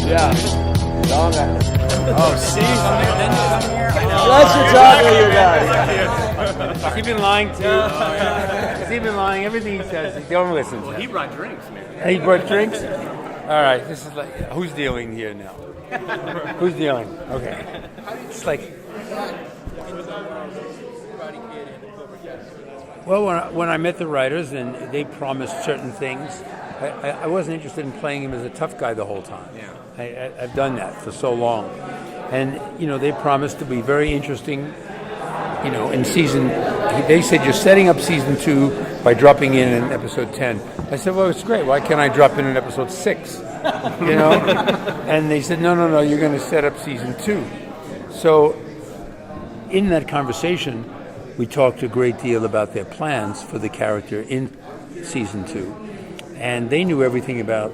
Yeah. Long Oh, see? Let's talk to you guys. He's been lying too. He's been lying. Everything he says, don't listen to him. He brought drinks, man. He brought drinks? All right, this is like, who's dealing here now? Who's dealing? Okay. It's like, well, when I met the writers and they promised certain things, I wasn't interested in playing him as a tough guy the whole time. Yeah. I've done that for so long. And, they promised to be very interesting, in season. They said, you're setting up season 2 by dropping in episode 10. I said, well, it's great. Why can't I drop in episode 6? And they said, no, you're going to set up season 2. So in that conversation, we talked a great deal about their plans for the character in season 2. And they knew everything about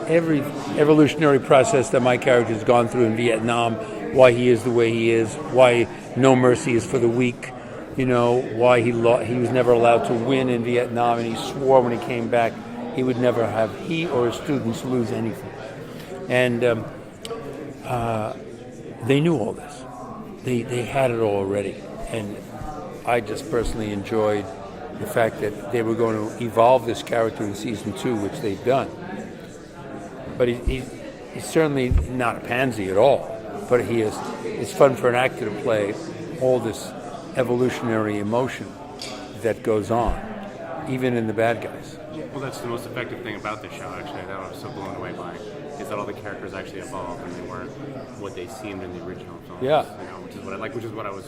every evolutionary process that my character has gone through in Vietnam, why he is the way he is, why no mercy is for the weak, why he was never allowed to win in Vietnam, and he swore when he came back he would never have he or his students lose anything. And they knew all this. They had it all already. And I just personally enjoyed the fact that they were going to evolve this character in season 2, which they've done. But he's certainly not a pansy at all. But it's fun for an actor to play all this evolutionary emotion that goes on, even in the bad guys. Well, that's the most effective thing about the show, actually, that I was so blown away by, is that all the characters actually evolved and they weren't what they seemed in the original films. Yeah. Which is what I like, which is what I was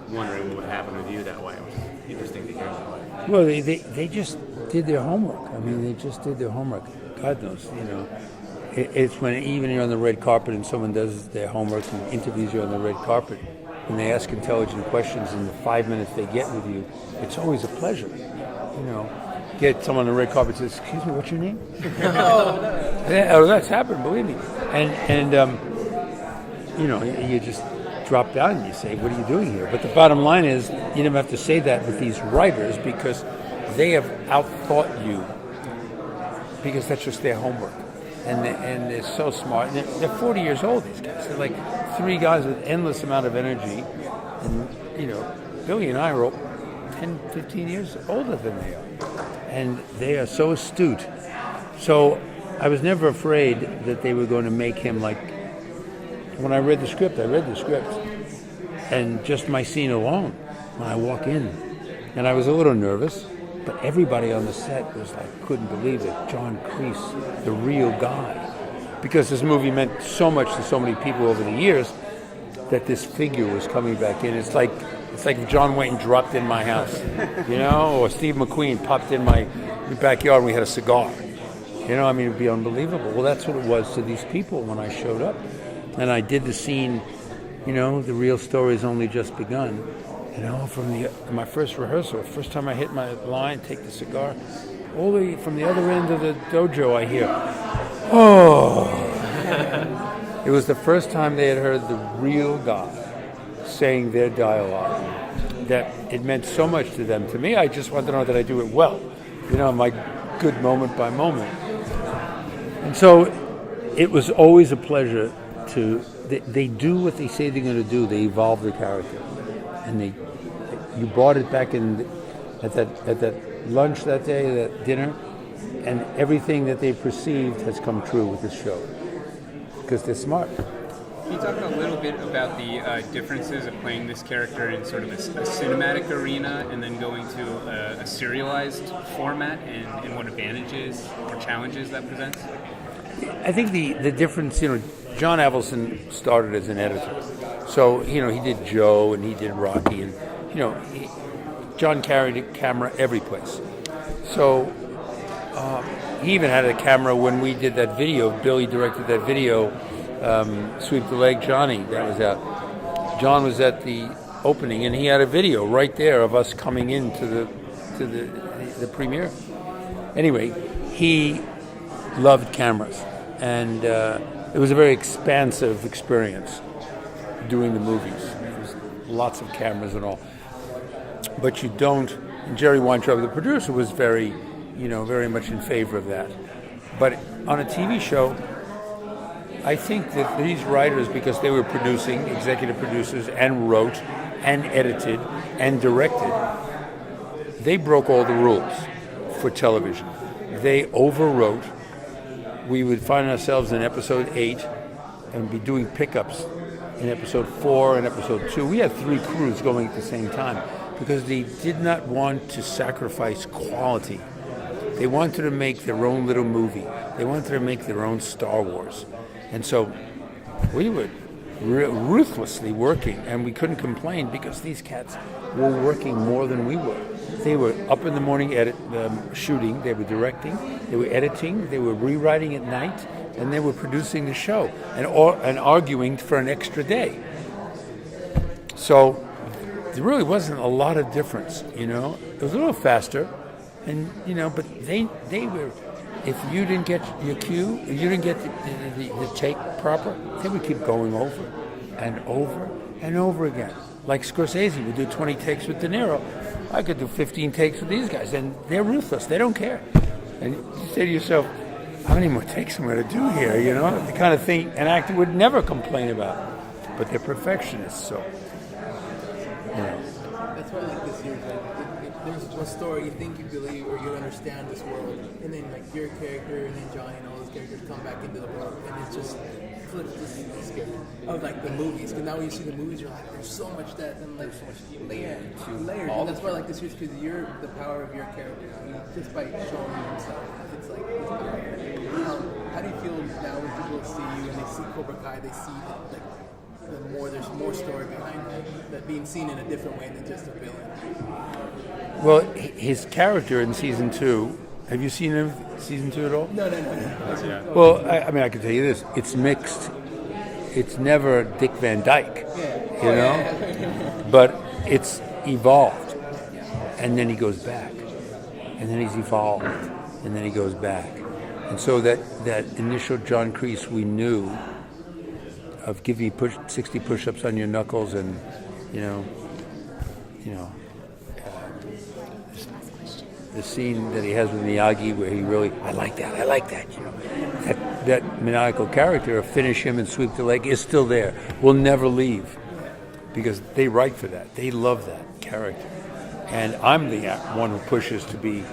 wondering what would happen with you that way. It was interesting to hear that way. Well, they just did their homework. I mean, they just did their homework. God knows, It's when even you're on the red carpet and someone does their homework and interviews you on the red carpet, and they ask intelligent questions in the 5 minutes they get with you, it's always a pleasure. Get someone on the red carpet and says, "Excuse me, what's your name?" That's happened, believe me. And you just drop down and you say, "What are you doing here?" But the bottom line is, you never have to say that with these writers because they have outthought you, because that's just their homework. And they're so smart. They're 40 years old, these guys. They're like 3 guys with endless amount of energy. And, Billy and I are 10, 15 years older than they are. And they are so astute. So I was never afraid that they were going to make him like... When I read the script, And just my scene alone, when I walk in. And I was a little nervous. But everybody on the set was like, couldn't believe it. John Kreese, the real guy. Because this movie meant so much to so many people over the years that this figure was coming back in. It's like if John Wayne dropped in my house, or Steve McQueen popped in my backyard and we had a cigar. It'd be unbelievable. Well, that's what it was to these people when I showed up. And I did the scene, the real story's only just begun. From my first rehearsal, first time I hit my line, take the cigar, all the way from the other end of the dojo, I hear, "Oh!" It was the first time they had heard the real guy saying their dialogue. That it meant so much to them. To me, I just wanted to know that I do it well. My good moment by moment. And so, it was always a pleasure to. They do what they say they're going to do. They evolve the character, and you brought it back in at that lunch that day, that dinner, and everything that they perceived has come true with this show because they're smart. Can you talk a little bit about the differences of playing this character in sort of a cinematic arena and then going to a serialized format and what advantages or challenges that presents? I think the difference, John Avildsen started as an editor. So, he did Joe and he did Rocky and, John carried a camera every place. So he even had a camera when we did that video. Billy directed that video, Sweep the Leg Johnny, that was out. John was at the opening and he had a video right there of us coming into the premiere. Anyway, he loved cameras and it was a very expansive experience doing the movies. There was lots of cameras and all. But you don't, and Jerry Weintraub, the producer, was very much in favor of that. But on a TV show, I think that these writers, because they were producing, executive producers, and wrote, and edited, and directed, they broke all the rules for television. They overwrote. We would find ourselves in episode 8 and be doing pickups in episode 4 and episode 2. We had 3 crews going at the same time because they did not want to sacrifice quality. They wanted to make their own little movie. They wanted to make their own Star Wars. And so we were ruthlessly working, and we couldn't complain because these cats were working more than we were. They were up in the morning shooting, they were directing, they were editing, they were rewriting at night, and they were producing the show and arguing for an extra day. So there really wasn't a lot of difference, It was a little faster, and but they were. If you didn't get your cue, if you didn't get the take proper, they would keep going over and over and over again. Like Scorsese would do 20 takes with De Niro. I could do 15 takes with these guys, and they're ruthless. They don't care. And you say to yourself, how many more takes am I going to do here? The kind of thing an actor would never complain about. But they're perfectionists, so. That's why, like this year, there's one story you think you believe or you understand this world, and then like your character and then Johnny and all those characters come back into the world, and it's just flips the script of like the movies. Because now when you see the movies, you're like, there's so much that and like so much layers. And that's why like this year's because you're the power of your character. Just by showing himself, it's like his power. How do you feel now when people see you and they see Cobra Kai, they see that like there's more story behind that being seen in a different way than just a villain? Well, his character in season 2, have you seen him season 2 at all? No. Well, I can tell you this, it's mixed. It's never Dick Van Dyke, but it's evolved. And then he goes back. And then he's evolved. And then he goes back. And so that initial John Kreese we knew of give you 60 push-ups on your knuckles and, the scene that he has with Miyagi where he really, I like that, That maniacal character of finish him and sweep the leg is still there. Will never leave because they write for that. They love that character. And I'm the one who pushes to be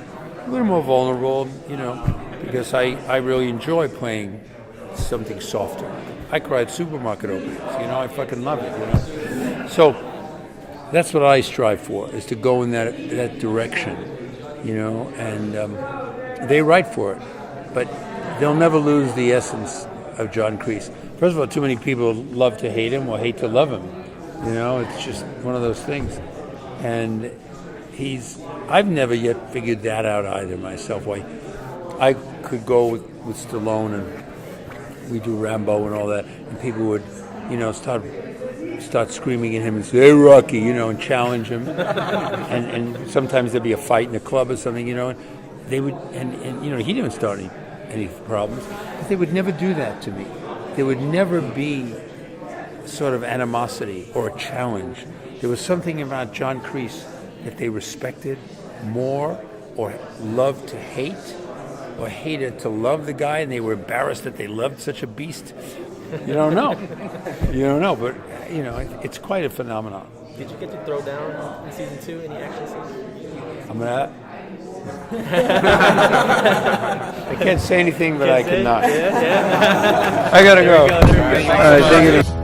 a little more vulnerable, because I really enjoy playing something softer. I cried supermarket openings, I fucking love it, So that's what I strive for, is to go in that direction, and they write for it. But they'll never lose the essence of John Kreese. First of all, too many people love to hate him or hate to love him. It's just one of those things. And I've never yet figured that out either myself. Why I could go with Stallone and we do Rambo and all that, and people would, start screaming at him and say, "Hey, Rocky," and challenge him. and sometimes there'd be a fight in a club or something, and they would, and he didn't start any problems, but they would never do that to me. There would never be sort of animosity or a challenge. There was something about John Kreese that they respected more, or loved to hate, or hated to love the guy, and they were embarrassed that they loved such a beast. You don't know, but it's quite a phenomenon. Did you get to throw down in season 2 any action scenes? I can't say anything, but I cannot. Yeah. I gotta go. All right, thank you.